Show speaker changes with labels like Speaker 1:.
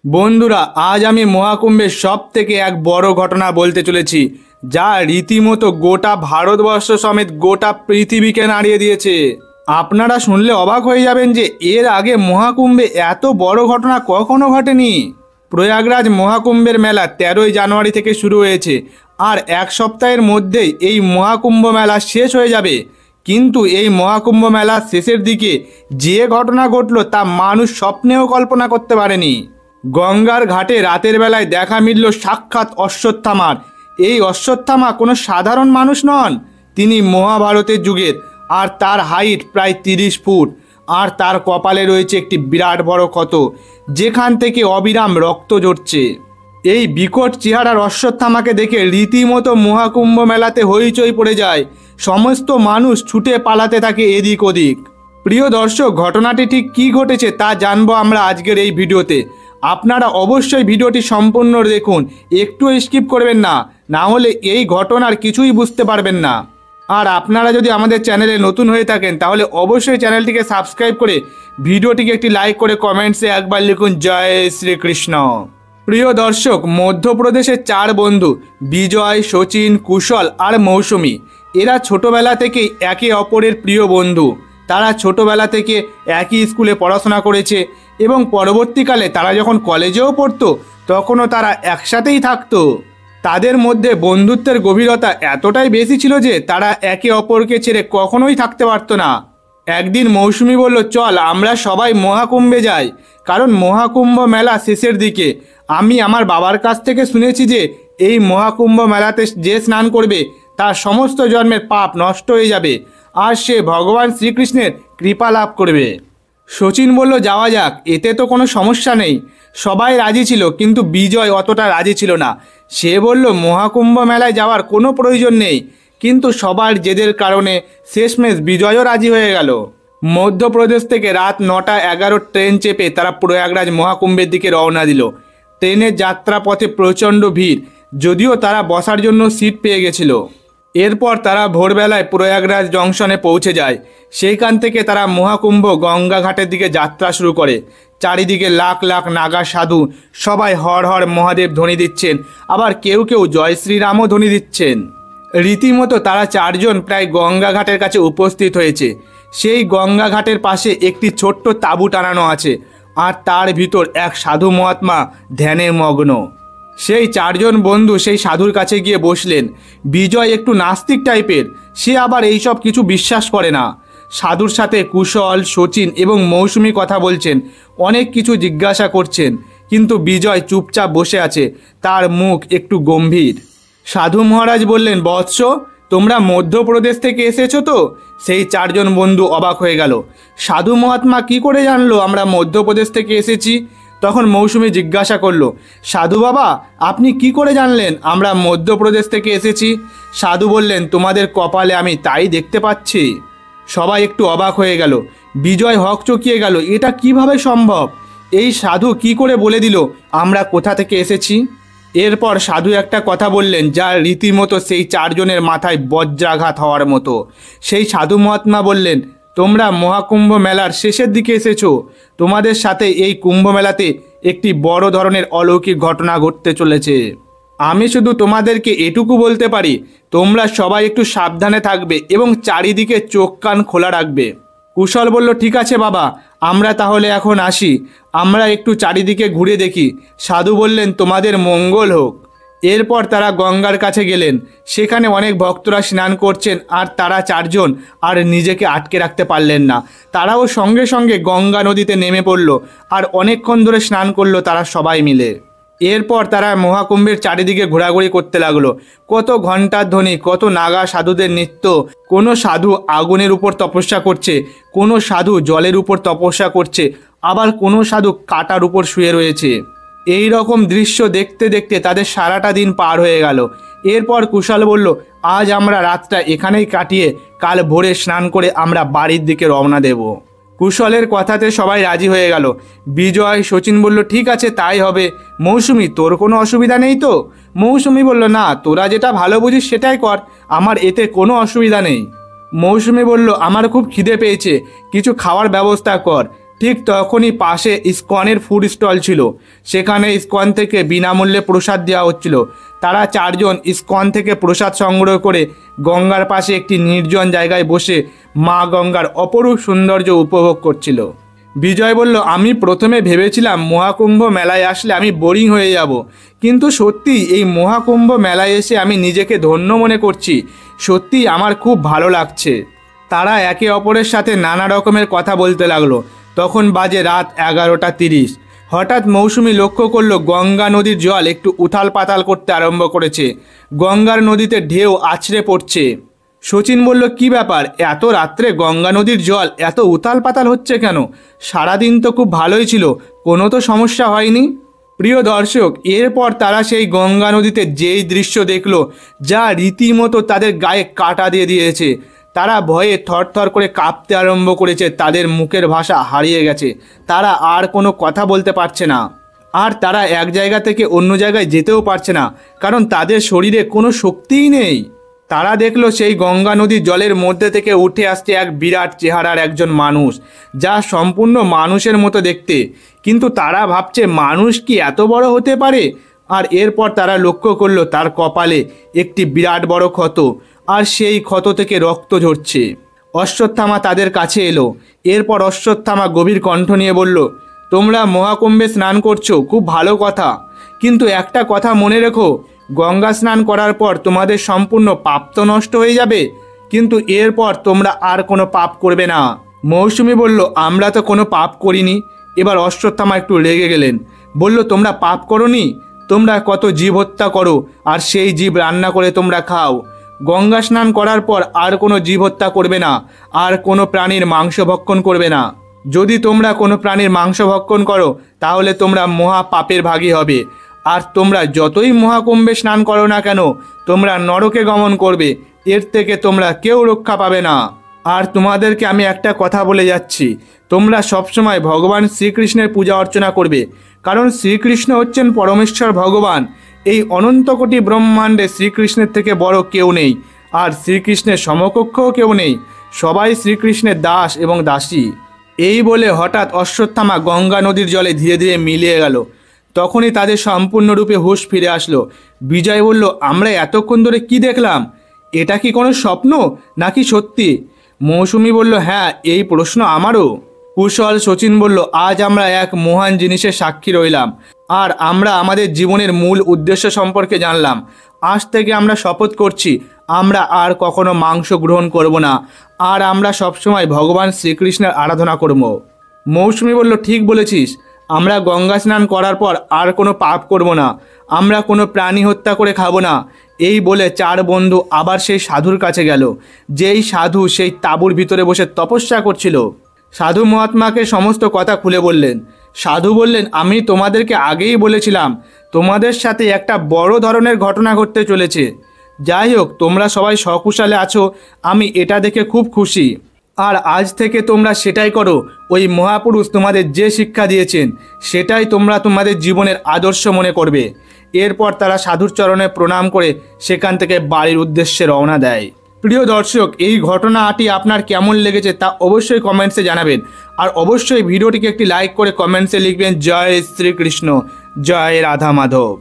Speaker 1: বন্ধুরা, আজ আমি মহাকুম্ভের সব থেকে এক বড় ঘটনা বলতে চলেছি, যা রীতিমতো গোটা ভারতবর্ষ সমেত গোটা পৃথিবীকে নাড়িয়ে দিয়েছে। আপনারা শুনলে অবাক হয়ে যাবেন যে এর আগে মহাকুম্ভে এত বড় ঘটনা কখনো ঘটেনি। প্রয়াগরাজ মহাকুম্ভের মেলা 13ই জানুয়ারি থেকে শুরু হয়েছে, আর এক সপ্তাহের মধ্যেই এই মহাকুম্ভ মেলা শেষ হয়ে যাবে। কিন্তু এই মহাকুম্ভ মেলার শেষের দিকে যে ঘটনা ঘটলো তা মানুষ স্বপ্নেও কল্পনা করতে পারেনি। গঙ্গার ঘাটে রাতের বেলায় দেখা মিলল সাক্ষাৎ অশ্বত্থামার। এই অশ্বত্থামা কোনো সাধারণ মানুষ নন, তিনি মহাভারতের যুগের, আর তার হাইট প্রায় 30 ফুট, আর তার কপালে রয়েছে একটি বিরাট বড় ক্ষত, যেখান থেকে অবিরাম রক্ত ঝরছে। এই বিকট চেহারার অশ্বত্থামাকে দেখে রীতিমতো মহাকুম্ভ মেলাতে হইচই পড়ে যায়। সমস্ত মানুষ ছুটে পালাতে থাকে এদিক ওদিক। প্রিয় দর্শক, ঘটনাটি ঠিক কী ঘটেছে তা জানবো আমরা আজকের এই ভিডিওতে। আপনারা অবশ্যই ভিডিওটি সম্পূর্ণ দেখুন, একটু স্কিপ করবেন না, না হলে এই ঘটনার কিছুই বুঝতে পারবেন না। আর আপনারা যদি আমাদের চ্যানেলে নতুন হয়ে থাকেন তাহলে অবশ্যই চ্যানেলটিকে সাবস্ক্রাইব করে ভিডিওটিকে একটি লাইক করে কমেন্টসে একবার লিখুন জয় শ্রীকৃষ্ণ। প্রিয় দর্শক, মধ্যপ্রদেশের 4 বন্ধু বিজয়, শচীন, কুশল আর মৌসুমী, এরা ছোটবেলা থেকেই একে অপরের প্রিয় বন্ধু। তারা ছোটবেলা থেকে একই স্কুলে পড়াশোনা করেছে এবং পরবর্তীকালে তারা যখন কলেজেও পড়তো তখনও তারা একসাথেই থাকতো। তাদের মধ্যে বন্ধুত্বের গভীরতা এতটাই বেশি ছিল যে তারা একে অপরকে ছেড়ে কখনোই থাকতে পারতো না। একদিন মৌসুমী বলল, চল আমরা সবাই মহাকুম্ভে যাই, কারণ মহাকুম্ভ মেলা শেষের দিকে। আমি আমার বাবার কাছ থেকে শুনেছি যে এই মহাকুম্ভ মেলাতে যে স্নান করবে তার সমস্ত জন্মের পাপ নষ্ট হয়ে যাবে, আর সে ভগবান শ্রীকৃষ্ণের কৃপা লাভ করবে। শচীন বলল, যাওয়া যাক, এতে তো কোনো সমস্যা নেই। সবাই রাজি ছিল, কিন্তু বিজয় অতটা রাজি ছিল না। সে বলল, মহাকুম্ভ মেলায় যাওয়ার কোনো প্রয়োজন নেই। কিন্তু সবার জেদের কারণে শেষমেশ বিজয়ও রাজি হয়ে গেল। মধ্যপ্রদেশ থেকে রাত 9:11 ট্রেন চেপে তারা প্রয়াগরাজ মহাকুম্ভের দিকে রওনা দিল। ট্রেনের যাত্রাপথে প্রচণ্ড ভিড়, যদিও তারা বসার জন্য সিট পেয়ে গেছিল। এরপর তারা ভোরবেলায় প্রয়াগরাজ জংশনে পৌঁছে যায়। সেইখান থেকে তারা মহাকুম্ভ গঙ্গা ঘাটের দিকে যাত্রা শুরু করে। চারিদিকে লাখ লাখ নাগা সাধু সবাই হর হর মহাদেব ধ্বনি দিচ্ছেন, আবার কেউ কেউ জয় শ্রীরামও ধ্বনি দিচ্ছেন। রীতিমতো তারা 4 জন প্রায় গঙ্গা ঘাটের কাছে উপস্থিত হয়েছে। সেই গঙ্গা ঘাটের পাশে একটি ছোট্ট তাঁবু টানানো আছে, আর তার ভিতর এক সাধু মহাত্মা ধ্যানে মগ্ন। সেই 4 জন বন্ধু সেই সাধুর কাছে গিয়ে বসলেন। বিজয় একটু নাস্তিক টাইপের, সে আবার এইসব কিছু বিশ্বাস করে না। সাধুর সাথে কুশল, শচীন এবং মৌসুমী কথা বলছেন, অনেক কিছু জিজ্ঞাসা করছেন, কিন্তু বিজয় চুপচাপ বসে আছে, তার মুখ একটু গম্ভীর। সাধু মহারাজ বললেন, বৎস, তোমরা মধ্যপ্রদেশ থেকে এসেছো তো? সেই 4 জন বন্ধু অবাক হয়ে গেল। সাধু মহাত্মা কি করে জানলো আমরা মধ্যপ্রদেশ থেকে এসেছি? তখন মৌসুমী জিজ্ঞাসা করলো, সাধু বাবা, আপনি কি করে জানলেন আমরা মধ্যপ্রদেশ থেকে এসেছি? সাধু বললেন, তোমাদের কপালে আমি তাই দেখতে পাচ্ছি। সবাই একটু অবাক হয়ে গেল। বিজয় হকচকিয়ে গেল, এটা কিভাবে সম্ভব? এই সাধু কি করে বলে দিল আমরা কোথা থেকে এসেছি? এরপর সাধু একটা কথা বললেন যা রীতিমতো সেই 4 জনের মাথায় বজ্রাঘাত হওয়ার মতো। সেই সাধু মহাত্মা বললেন, তোমরা মহাকুম্ভ মেলার শেষের দিকে এসেছো। তোমাদের সাথে এই কুম্ভ মেলাতে একটি বড় ধরনের অলৌকিক ঘটনা ঘটতে চলেছে। আমি শুধু তোমাদেরকে এটুকু বলতে পারি, তোমরা সবাই একটু সাবধানে থাকবে এবং চারিদিকে চোখ কান খোলা রাখবে। কুশল বলল, ঠিক আছে বাবা, আমরা তাহলে এখন আসি, আমরা একটু চারিদিকে ঘুরে দেখি। সাধু বললেন, তোমাদের মঙ্গল হোক। এরপর তারা গঙ্গার কাছে গেলেন। সেখানে অনেক ভক্তরা স্নান করছেন, আর তারা 4 জন আর নিজেকে আটকে রাখতে পারলেন না। তারাও সঙ্গে সঙ্গে গঙ্গা নদীতে নেমে পড়ল, আর অনেকক্ষণ ধরে স্নান করলো তারা সবাই মিলে। এরপর তারা মহাকুম্ভের চারিদিকে ঘোরাঘুরি করতে লাগলো। কত ঘণ্টার ধ্বনি, কত নাগা সাধুদের নৃত্য। কোনো সাধু আগুনের উপর তপস্যা করছে, কোনো সাধু জলের উপর তপস্যা করছে, আবার কোনো সাধু কাটার উপর শুয়ে রয়েছে। এই রকম দৃশ্য দেখতে দেখতে তাদের সারাটা দিন পার হয়ে গেল। এরপর কুশল বলল, আজ আমরা রাতটা এখানেই কাটিয়ে কাল ভোরে স্নান করে আমরা বাড়ির দিকে রওনা দেব। কুশলের কথাতে সবাই রাজি হয়ে গেল। বিজয়, শচীন বলল, ঠিক আছে তাই হবে। মৌসুমী, তোর কোনো অসুবিধা নেই তো? মৌসুমী বলল, না, তোরা যেটা ভালো বুঝিস সেটাই কর, আমার এতে কোনো অসুবিধা নেই। মৌসুমী বলল, আমার খুব খিদে পেয়েছে, কিছু খাওয়ার ব্যবস্থা কর। ঠিক তখনই পাশে ইসকনের ফুড স্টল ছিল। সেখানে ইসকন থেকে বিনামূল্যে প্রসাদ দেওয়া হচ্ছিল। তারা চারজন ইসকন থেকে প্রসাদ সংগ্রহ করে গঙ্গার পাশে একটি নির্জন জায়গায় বসে মা গঙ্গার অপরূপ সৌন্দর্য উপভোগ করছিল। বিজয় বলল, আমি প্রথমে ভেবেছিলাম মহাকুম্ভ মেলায় আসলে আমি বোরিং হয়ে যাব, কিন্তু সত্যি এই মহাকুম্ভ মেলায় এসে আমি নিজেকে ধন্য মনে করছি। সত্যি আমার খুব ভালো লাগছে। তারা একে অপরের সাথে নানা রকমের কথা বলতে লাগলো। তখন বাজে রাত 11:30। হঠাৎ মৌসুমী লক্ষ্য করলো গঙ্গা নদীর জল একটু উথাল পাতাল করতে আরম্ভ করেছে। গঙ্গার নদীতে ঢেউ আছড়ে পড়ছে। শচীন বলল, কি ব্যাপার, এত রাত্রে গঙ্গা নদীর জল এত উথাল পাতাল হচ্ছে কেন? সারাদিন তো খুব ভালোই ছিল, কোনো তো সমস্যা হয়নি। প্রিয় দর্শক, এরপর তারা সেই গঙ্গা নদীতে যেই দৃশ্য দেখলো, যা রীতিমতো তাদের গায়ে কাঁটা দিয়ে দিয়েছে। তারা ভয়ে থরথর করে কাঁপতে আরম্ভ করেছে। তাদের মুখের ভাষা হারিয়ে গেছে। তারা আর কোনো কথা বলতে পারছে না। আর তারা এক জায়গা থেকে অন্য জায়গায় যেতেও পারছে না, কারণ তাদের শরীরে কোনো শক্তিই নেই। তারা দেখলো সেই গঙ্গা নদীর জলের মধ্যে থেকে উঠে আসছে এক বিরাট চেহারার একজন মানুষ, যা সম্পূর্ণ মানুষের মতো দেখতে। কিন্তু তারা ভাবছে মানুষ কি এত বড় হতে পারে? আর এরপর তারা লক্ষ্য করলো তার কপালে একটি বিরাট বড় ক্ষত, আর সেই ক্ষত থেকে রক্ত ঝরছে। অশ্বত্থামা তাদের কাছে এলো। এরপর অশ্বত্থামা গভীর কণ্ঠ নিয়ে বলল, তোমরা মহাকুম্ভে স্নান করছো, খুব ভালো কথা, কিন্তু একটা কথা মনে রেখো, গঙ্গা স্নান করার পর তোমাদের সম্পূর্ণ পাপ তো নষ্ট হয়ে যাবে, কিন্তু এরপর তোমরা আর কোনো পাপ করবে না। মৌসুমী বলল, আমরা তো কোনো পাপ করিনি। এবার অশ্বত্থামা একটু রেগে গেলেন। বলল, তোমরা পাপ করোনি? তোমরা কত জীব হত্যা করো, আর সেই জীব রান্না করে তোমরা খাও। গঙ্গা স্নান করার পর আর কোনো জীব হত্যা করবে না, আর কোনো প্রাণীর মাংস ভক্ষণ করবে না। যদি তোমরা কোনো প্রাণীর মাংস ভক্ষণ করো, তাহলে তোমরা মহা পাপের ভাগী হবে। আর তোমরা যতই মহাকুম্ভে স্নান করো না কেন, তোমরা নরকে গমন করবে। এর থেকে তোমরা কেউ রক্ষা পাবে না। আর তোমাদেরকে আমি একটা কথা বলে যাচ্ছি, তোমরা সবসময় ভগবান শ্রীকৃষ্ণের পূজা অর্চনা করবে, কারণ শ্রীকৃষ্ণ হচ্ছেন পরমেশ্বর ভগবান। এই অনন্ত কোটি ব্রহ্মাণ্ডে শ্রীকৃষ্ণের থেকে বড় কেউ নেই, আর শ্রীকৃষ্ণের সমকক্ষও কেউ নেই। সবাই শ্রীকৃষ্ণের দাস এবং দাসী। এই বলে হঠাৎ অশ্বত্থামা গঙ্গা নদীর জলে ধীরে ধীরে মিলিয়ে গেল। তখনই তাদের সম্পূর্ণরূপে হুঁশ ফিরে আসলো। বিজয় বলল, আমরা এতক্ষণ ধরে কি দেখলাম? এটা কি কোনো স্বপ্ন নাকি সত্যি? মৌসুমী বলল, হ্যাঁ, এই প্রশ্ন আমারও। কুশল শচীন বলল, আজ আমরা এক মহান জিনিসের সাক্ষী রইলাম, আর আমরা আমাদের জীবনের মূল উদ্দেশ্য সম্পর্কে জানলাম। আজ থেকে আমরা শপথ করছি, আমরা আর কখনো মাংস গ্রহণ করব না, আর আমরা সবসময় ভগবান শ্রীকৃষ্ণের আরাধনা করব। মৌসুমী বলল, ঠিক বলেছিস, আমরা গঙ্গা স্নান করার পর আর কোনো পাপ করব না, আমরা কোনো প্রাণী হত্যা করে খাবো না। এই বলে চার বন্ধু আবার সেই সাধুর কাছে গেল, যেই সাধু সেই তাঁবুর ভিতরে বসে তপস্যা করছিল। সাধু মহাত্মাকে সমস্ত কথা খুলে বললেন। সাধু বললেন, আমি তোমাদেরকে আগেই বলেছিলাম তোমাদের সাথে একটা বড় ধরনের ঘটনা ঘটতে চলেছে। যাই হোক, তোমরা সবাই সকুশলে আছো, আমি এটা দেখে খুব খুশি। আর আজ থেকে তোমরা সেটাই করো। ওই মহাপুরুষ তোমাদের যে শিক্ষা দিয়েছেন, সেটাই তোমরা তোমাদের জীবনের আদর্শ মনে করবে। এরপর তারা সাধুর চরণে প্রণাম করে সেখান থেকে বাড়ির উদ্দেশ্যে রওনা দেয়। প্রিয় দর্শক, এই ঘটনাটি আপনার কেমন লেগেছে তা অবশ্যই কমেন্টসে জানাবেন। আর অবশ্যই ভিডিওটিকে একটি লাইক করে কমেন্টসে লিখবেন, জয় শ্রীকৃষ্ণ, জয় রাধা মাধব।